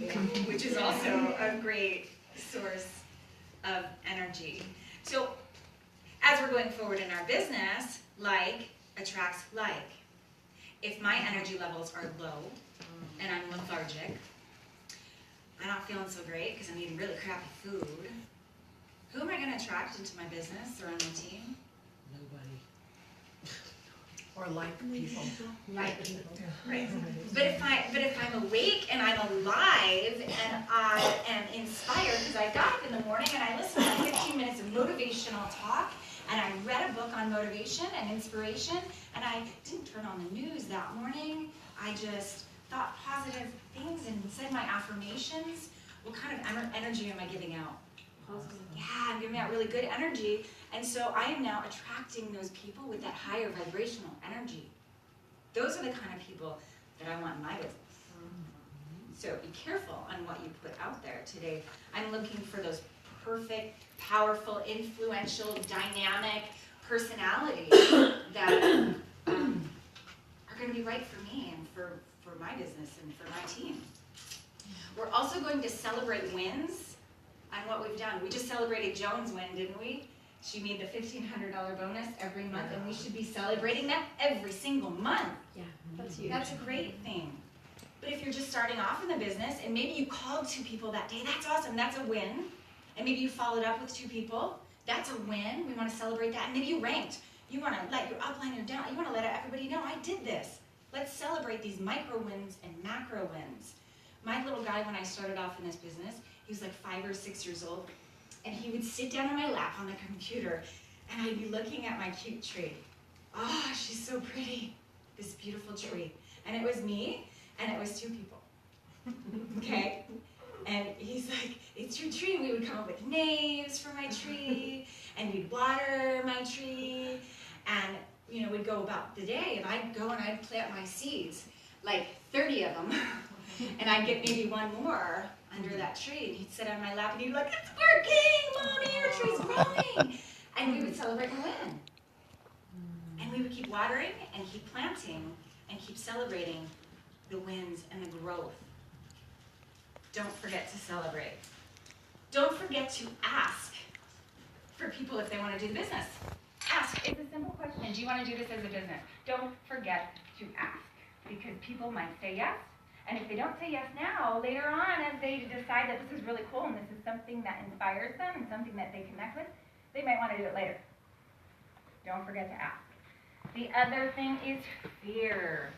which is also a great source of energy. So as we're going forward in our business, like attracts like. If my energy levels are low and I'm lethargic, I'm not feeling so great because I'm eating really crappy food, who am I going to attract into my business or on my team? Nobody. Or like people. Like people. Right. But if I'm awake and I'm alive and I am inspired because I got up in the morning and I listened to 15 minutes of motivational talk and I read a book on motivation and inspiration and I didn't turn on the news that morning. I just thought positive things and said my affirmations. What kind of energy am I giving out? Yeah, I'm giving out really good energy. And so I am now attracting those people with that higher vibrational energy. Those are the kind of people that I want in my business. So be careful on what you put out there today. I'm looking for those perfect, powerful, influential, dynamic personalities that are going to be right for me and for my business and for my team. We're also going to celebrate wins on what we've done. We just celebrated Joan's win, didn't we? She made the $1,500 bonus every month, and we should be celebrating that every single month. Yeah, that's huge. That's a great thing. But if you're just starting off in the business, and maybe you called 2 people that day, that's awesome, that's a win. And maybe you followed up with 2 people, that's a win. We want to celebrate that. And maybe you ranked. You want to let your upline or down, you want to let everybody know, I did this. Let's celebrate these micro wins and macro wins. My little guy, when I started off in this business, he was like 5 or 6 years old, and he would sit down on my lap on the computer, and I'd be looking at my cute tree. Oh, she's so pretty, this beautiful tree. And it was me, and it was 2 people, okay? And he's like, it's your tree. And we would come up with names for my tree, and we'd water my tree, and we'd go about the day, and I'd go and I'd plant my seeds, like 30 of them, and I'd get maybe 1 more under that tree, and he'd sit on my lap, and he'd be like, it's working, Mommy, your tree's growing. And we would celebrate the win. And we would keep watering and keep planting and keep celebrating the wins and the growth. Don't forget to celebrate. Don't forget to ask for people if they want to do the business. Ask. It's a simple question. Do you want to do this as a business? Don't forget to ask, because people might say yes. And if they don't say yes now, later on, as they decide that this is really cool and this is something that inspires them and something that they connect with, they might want to do it later. Don't forget to ask. The other thing is fear.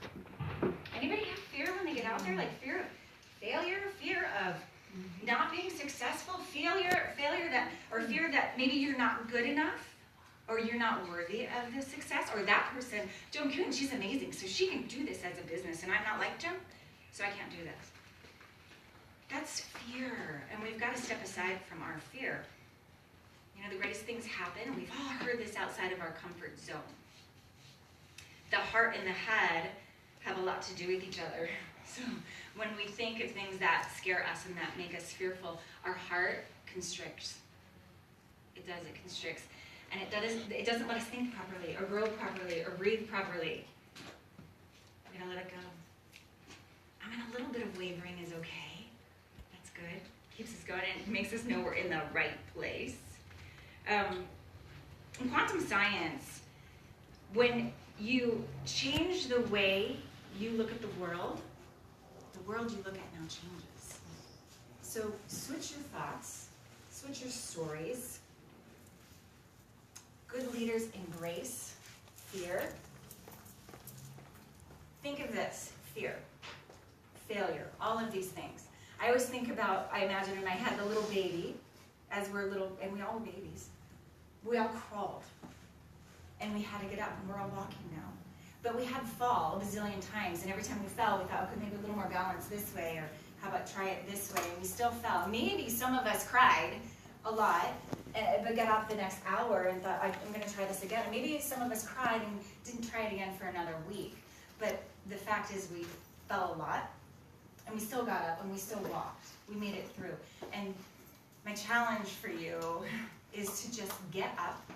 Anybody have fear when they get out there? Like fear of failure, fear of not being successful, fear that maybe you're not good enough, or you're not worthy of the success, or that person, Joan Coon, she's amazing, so she can do this as a business, and I'm not like Joan, so I can't do this. That's fear, and we've got to step aside from our fear. The greatest things happen, we've all heard this outside of our comfort zone. The heart and the head have a lot to do with each other. So when we think of things that scare us and that make us fearful, our heart constricts. It does, it constricts. And it doesn't let us think properly, or grow properly, or breathe properly. I'm gonna let it go. A little bit of wavering is okay. That's good. Keeps us going and makes us know we're in the right place. In quantum science, when you change the way you look at the world you look at now changes. So switch your thoughts, switch your stories. Good leaders embrace fear. Think of this, fear, failure, all of these things. I always think about, I imagine in my head, the little baby, as we're little, and we all were babies. We all crawled, and we had to get up, and we're all walking now. But we had fall a bazillion times, and every time we fell, we thought, okay, maybe a little more balance this way, or how about try it this way, and we still fell. Maybe some of us cried a lot, but got up the next hour and thought, I'm going to try this again. And maybe some of us cried and didn't try it again for another week. But the fact is we fell a lot, and we still got up, and we still walked. We made it through. And my challenge for you is to just get up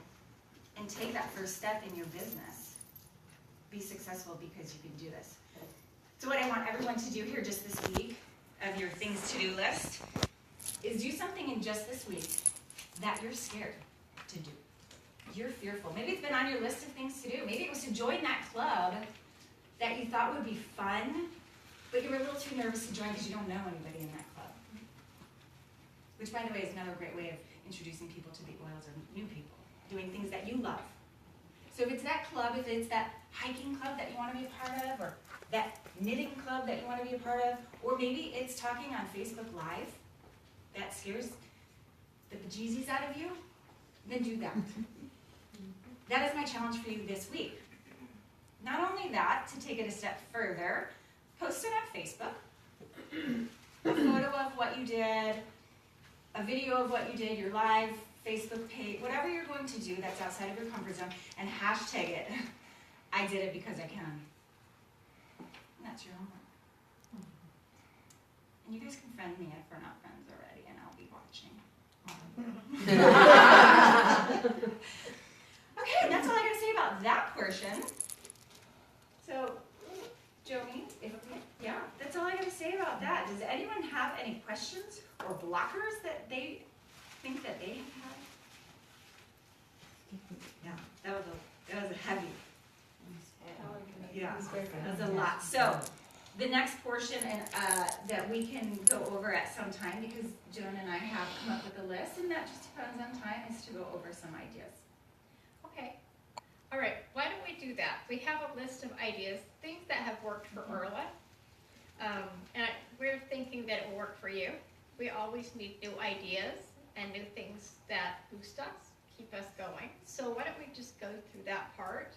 and take that first step in your business. Be successful because you can do this. So what I want everyone to do here just this week of your things to do list is do something in just this week that you're scared to do. You're fearful. Maybe it's been on your list of things to do. Maybe it was to join that club that you thought would be fun, but you were a little too nervous to join because you don't know anybody in that club. Which, by the way, is another great way of introducing people to the oils or new people, doing things that you love. So if it's that club, if it's that hiking club that you want to be a part of, or that knitting club that you want to be a part of, or maybe it's talking on Facebook Live that scares the bejesus out of you, then do that. That is my challenge for you this week. Not only that, to take it a step further, post it on Facebook, a photo of what you did, a video of what you did, your live Facebook page, whatever you're going to do that's outside of your comfort zone, and hashtag it. I did it because I can. And that's your homework. And you guys can friend me if we're not friends already, and I'll be watching. Okay, that's all I gotta say about that portion. So, Joanie, yeah, that's all I gotta say about that. Does anyone have any questions or blockers that they think that they have had? Yeah, that was a heavy. Yeah, that's a lot. So, the next portion that we can go over at some time, because Joan and I have come up with a list, and that just depends on time, is to go over some ideas. Okay. All right, why don't we do that? We have a list of ideas, things that have worked for Arla. We're thinking that it will work for you. We always need new ideas and new things that boost us, keep us going. So why don't we just go through that part?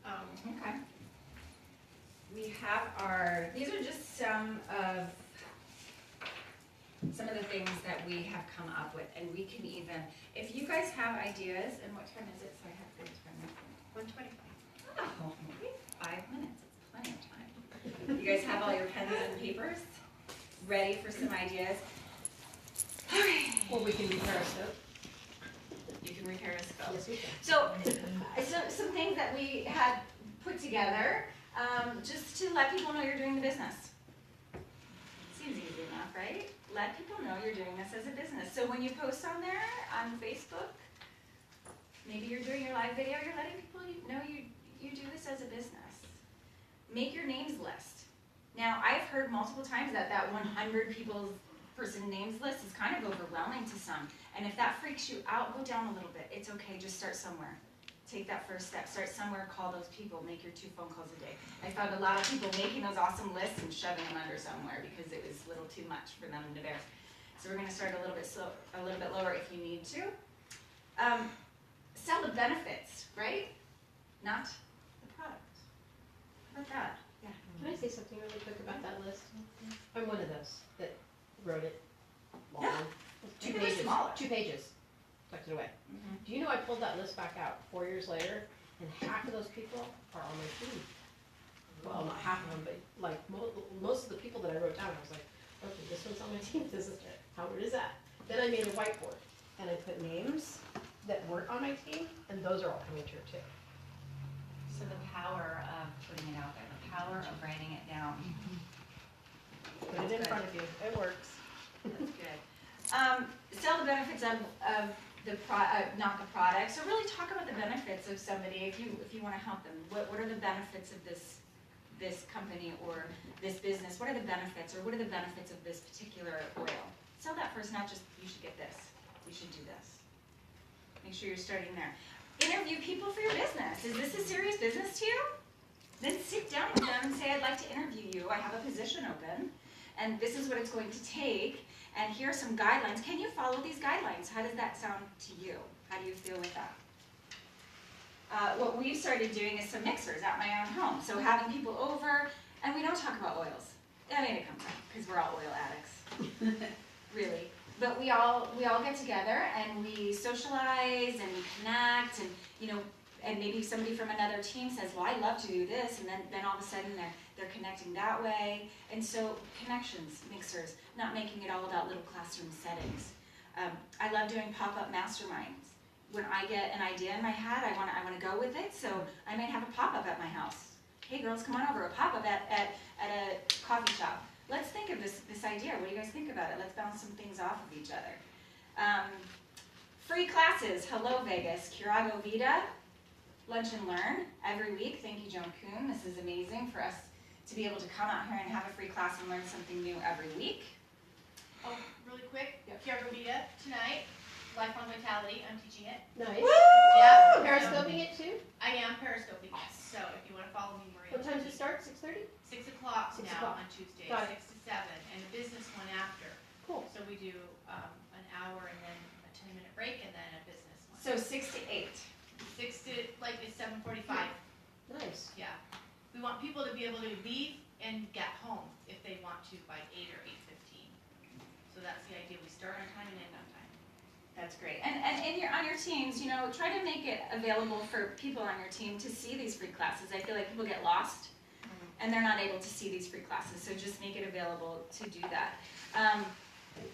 Okay. We have these are just some of the things that we have come up with, and we can even, if you guys have ideas, and what time is it? So I have to turn this in. 125. Oh, maybe 5 minutes, it's plenty of time. You guys have all your pens and papers ready for some ideas? All right. Or we can do Periscope. You can repair a scope. Yes, we can. So some things that we had put together, just to let people know you're doing the business. Seems easy enough, right? Let people know you're doing this as a business. So when you post on there, on Facebook, maybe you're doing your live video, you're letting people know you do this as a business. Make your names list. Now, I've heard multiple times that 100 person names list is kind of overwhelming to some. And if that freaks you out, go down a little bit. It's okay, just start somewhere. Take that first step, start somewhere, call those people, make your 2 phone calls a day. I found a lot of people making those awesome lists and shoving them under somewhere because it was a little too much for them to bear. So we're gonna start a little bit lower if you need to. Sell the benefits, right? Not the product. How about that? Yeah. Can I say something really quick about that list? I'm one of those that wrote it long. Yeah. Two Make it pages. smaller. 2 pages. Tucked it away. Mm-hmm. Do you know I pulled that list back out 4 years later, and half of those people are on my team. Well, not half of them, but like most of the people that I wrote down, I was like, okay, this one's on my team. This is it. Howard is that? Then I made a whiteboard, and I put names that weren't on my team, and those are all coming true too. So the power of putting it out there, the power of writing it down. Put it in front of you. It works. That's good. Sell the benefits of not the product. So really talk about the benefits of somebody if you want to help them. What are the benefits of this company or this business? What are the benefits, or what are the benefits of this particular oil? Sell that first, not just you should get this, you should do this. Make sure you're starting there. Interview people for your business. Is this a serious business to you? Then sit down with them and say, I'd like to interview you. I have a position open, and this is what it's going to take, and here are some guidelines. Can you follow these guidelines? How does that sound to you? How do you feel with that? What we've started doing is some mixers at my own home. So having people over, and we don't talk about oils. I mean, it comes up, because we're all oil addicts, really. But we all get together and we socialize and we connect, and and maybe somebody from another team says, well, I'd love to do this, and then all of a sudden they're connecting that way. And so connections, mixers, not making it all about little classroom settings. I love doing pop-up masterminds. When I get an idea in my head, I want to go with it, so I might have a pop-up at my house. Hey girls, come on over, a pop-up at a coffee shop. Let's think of this idea. What do you guys think about it? Let's bounce some things off of each other. Free classes. Hello, Vegas. Curago Vita. Lunch and Learn every week. Thank you, Joan Coon. This is amazing for us to be able to come out here and have a free class and learn something new every week. Oh, really quick, Curago Vita tonight, Lifelong Vitality, I'm teaching it. Nice. Woo! Yeah. Periscoping it too? I am periscoping it, so if you want to follow me, Maria. What time does it start? 6:30? 6 o'clock 6 now o'clock. on Tuesday, Got it. 6 to 7, and the business one after. Cool. So we do an hour and then a 10-minute break and then a business one. So 6 to 8. 6 to, it's 7:45. Nice. Yeah. We want people to be able to leave and get home if they want to by 8 or 8:15. So that's the idea. We start on time and end on teams, try to make it available for people on your team to see these free classes. I feel like people get lost and they're not able to see these free classes, so just make it available to do that.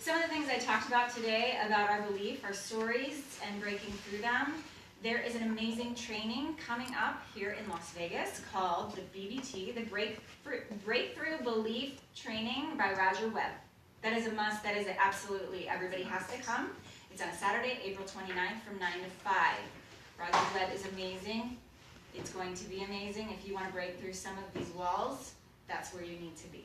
Some of the things I talked about today about our belief, our stories, and breaking through them, there is an amazing training coming up here in Las Vegas called the BBT, the Breakthrough Belief Training by Roger Webb. That is a must. That is absolutely, everybody has to come. It's on Saturday, April 29th from 9 to 5. Roger Webb is amazing. It's going to be amazing. If you want to break through some of these walls, that's where you need to be.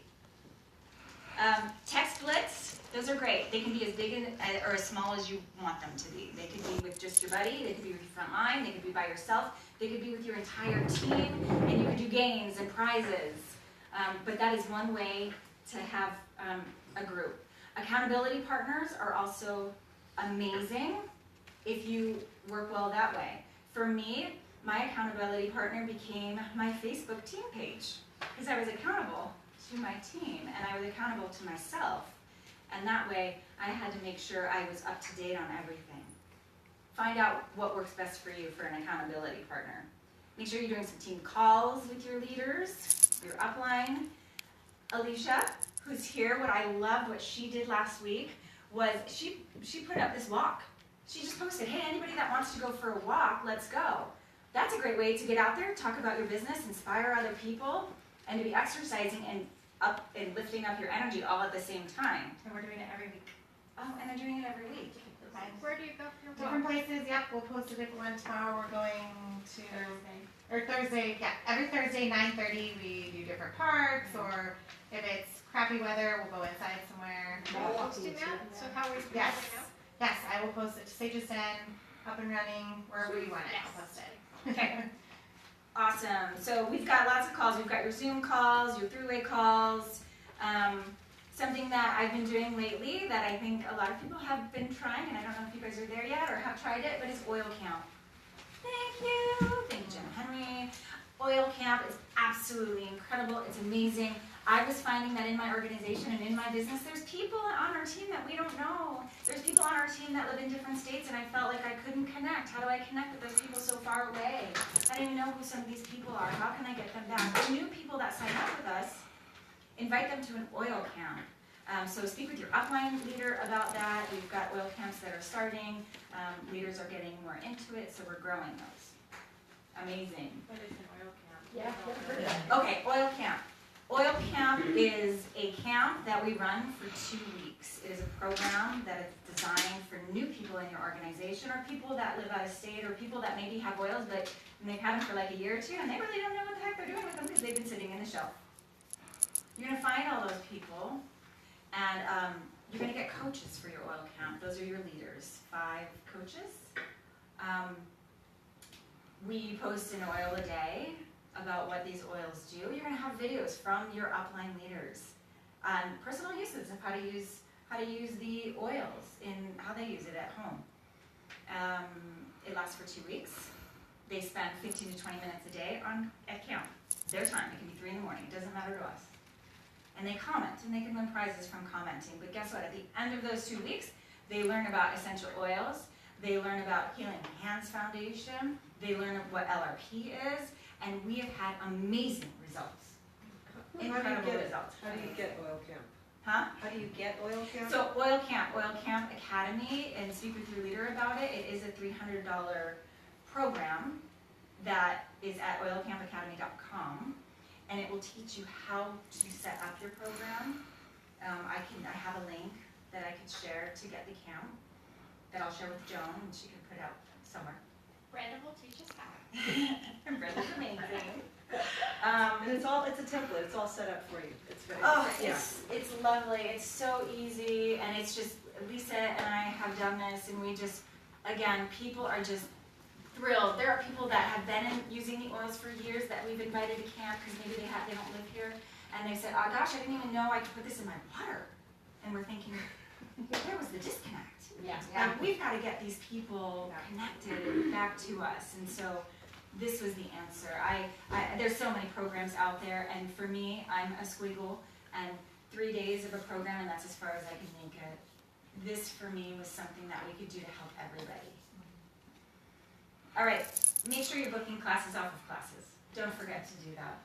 Text blitz, those are great. They can be as big or as small as you want them to be. They could be with just your buddy, they could be with your front line, they could be by yourself, they could be with your entire team, and you could do games and prizes. But that is one way to have a group. Accountability partners are also amazing if you work well that way. For me, my accountability partner became my Facebook team page because I was accountable to my team and I was accountable to myself. And that way, I had to make sure I was up to date on everything. Find out what works best for you for an accountability partner. Make sure you're doing some team calls with your leaders, your upline. Alicia, who's here, what I loved what she did last week was she put up this walk. She just posted, hey, anybody that wants to go for a walk, let's go. That's a great way to get out there, talk about your business, inspire other people, and to be exercising and lifting up your energy all at the same time. And we're doing it every week. Oh, and they're doing it every week. Where do you go for your Different walk? places, yep, we'll post a different one tomorrow, we're going to, or Thursday, yeah, every Thursday, 9:30, we do different parks, or if it's crappy weather, we'll go inside somewhere. Are you posting that? So how are we supposed Yes, to know? yes, I will post it to Sages Den, up and running, wherever you want it, I'll post it. Okay. Awesome. So we've got lots of calls. We've got your Zoom calls, your three-way calls. Something that I've been doing lately that I think a lot of people have been trying, and I don't know if you guys are there yet or have tried it, but it's oil camp. Thank you. Thank you, Jim Henry. Oil camp is absolutely incredible. It's amazing. I was finding that in my organization and in my business, there's people on our team that we don't know. There's people on our team that live in different states, and I felt like I couldn't connect. How do I connect with those people so far away? I don't even know who some of these people are. How can I get them back? The new people that sign up with us, invite them to an oil camp. So speak with your upline leader about that. We've got oil camps that are starting. Leaders are getting more into it, so we're growing those. Amazing. What is an oil camp? Yeah, never heard of that. Okay, oil camp. Oil camp is a camp that we run for 2 weeks. It is a program that is designed for new people in your organization or people that live out of state or people that maybe have oils but they've had them for like a year or two and they really don't know what the heck they're doing with them because they've been sitting in the shelf. You're going to find all those people and you're going to get coaches for your oil camp. Those are your leaders, 5 coaches. We post an oil a day about what these oils do. You're going to have videos from your upline leaders on personal uses of how to use the oils and how they use it at home. It lasts for 2 weeks. They spend 15 to 20 minutes a day at camp. Their time. It can be 3 in the morning. It doesn't matter to us. And they comment, and they can win prizes from commenting. But guess what? At the end of those 2 weeks, they learn about essential oils. They learn about Healing Hands Foundation. They learn what LRP is. And we have had amazing results. Incredible results. How do you get oil camp? Huh? How do you get oil camp? So Oil Camp Academy, and speak with your leader about it. It is a $300 program that is at oilcampacademy.com, and it will teach you how to set up your program. I have a link that I could share to get the camp that I'll share with Joan, and she can put out somewhere. Brandon will teach us how. And Brenda's amazing. And it's a template, it's all set up for you. It's very, It's lovely. It's so easy, and it's just Lisa and I have done this, and we just, again, people are just thrilled. There are people that have been using the oils for years that we've invited to camp because maybe they don't live here, and they said, oh gosh, I didn't even know I could put this in my water. And we're thinking, where was the disconnect? Yeah. And we've got to get these people connected back to us, and so this was the answer. There's so many programs out there, and for me, I'm a squiggle, and 3 days of a program, and that's as far as I can make it. This, for me, was something that we could do to help everybody. All right, make sure you're booking classes off of classes. Don't forget to do that.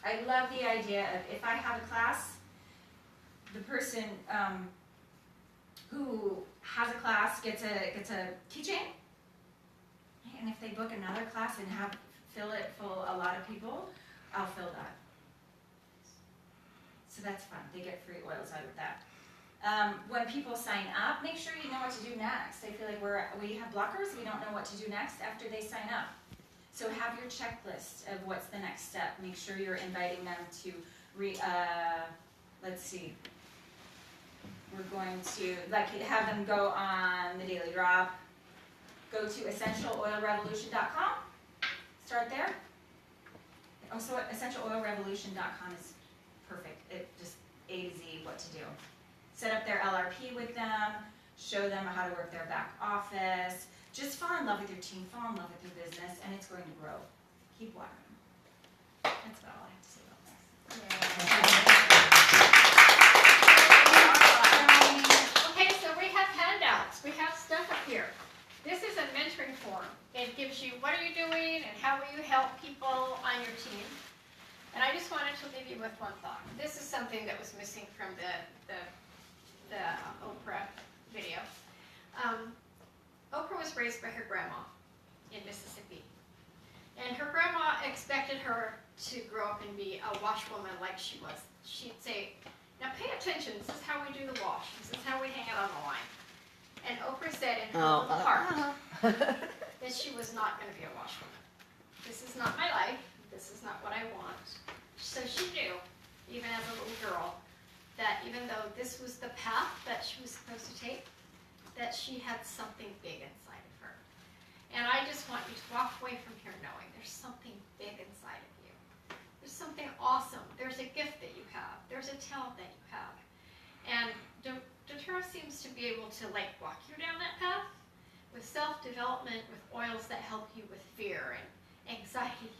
I love the idea of if I have a class, the person who has a class gets a keychain, and if they book another class and fill it full a lot of people, I'll fill that. So that's fun. They get free oils out of that. When people sign up, make sure you know what to do next. I feel like we have blockers. We don't know what to do next after they sign up. So have your checklist of what's the next step. Make sure you're inviting them to let's see. We're going to have them go on the Daily Drop. Go to essentialoilrevolution.com. Start there. Also, essentialoilrevolution.com is perfect. It just A to Z what to do. Set up their LRP with them. Show them how to work their back office. Just fall in love with your team. Fall in love with your business, and it's going to grow. Keep watering. That's about all I have to say about this. Okay, so we have handouts. We have stuff up here. This is a mentoring form. It gives you what are you doing and how will you help people on your team. And I just wanted to leave you with one thought. This is something that was missing from the Oprah video. Oprah was raised by her grandma in Mississippi. And her grandma expected her to grow up and be a washwoman like she was. She'd say, now pay attention, this is how we do the wash. This is how we hang it on the line. And Oprah said in her little heart that she was not going to be a washwoman. This is not my life. This is not what I want. So she knew, even as a little girl, that even though this was the path that she was supposed to take, that she had something big inside of her. And I just want you to walk away from here knowing there's something big inside of you. There's something awesome. There's a gift that you have. There's a talent that you have. And doTERRA seems to be able to walk you down that path with self-development, with oils that help you with fear and anxiety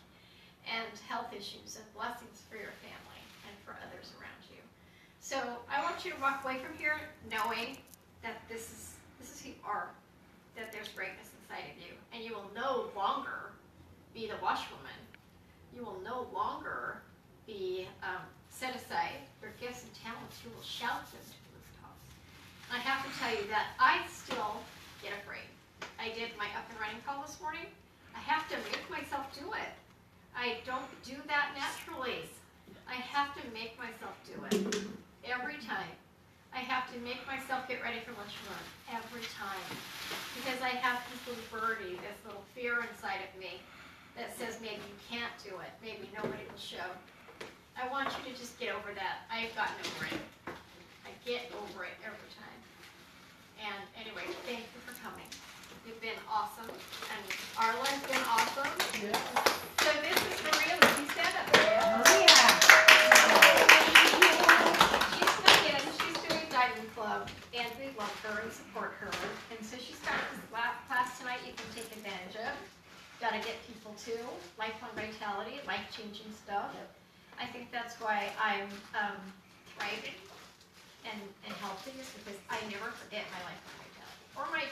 and health issues and blessings for your family and for others around you. So I want you to walk away from here knowing that this is who you are, that there's greatness inside of you, and you will no longer be the washwoman. You will no longer be set aside for gifts and talents. You will shout them to the rooftops. I have to tell you that I still get afraid. I did my up and running call this morning. I have to make myself do it. I don't do that naturally. I have to make myself do it every time. I have to make myself get ready for lunch and learn every time. Because I have this little birdie, this little fear inside of me that says maybe you can't do it. Maybe nobody will show. I want you to just get over that. I've gotten over it. I get over it every time. And anyway, thank you for coming. You've been awesome. And Arla's been awesome. Yeah. So this is Maria. Would you stand up, Maria? Maria. She's come in. She's doing Diamond Club. And we love her and support her. And so she started this class tonight you can take advantage of. Got to get people to lifelong vitality, life-changing stuff. Yep. I think that's why I'm thriving and healthy, is because I never forget my lifelong vitality or my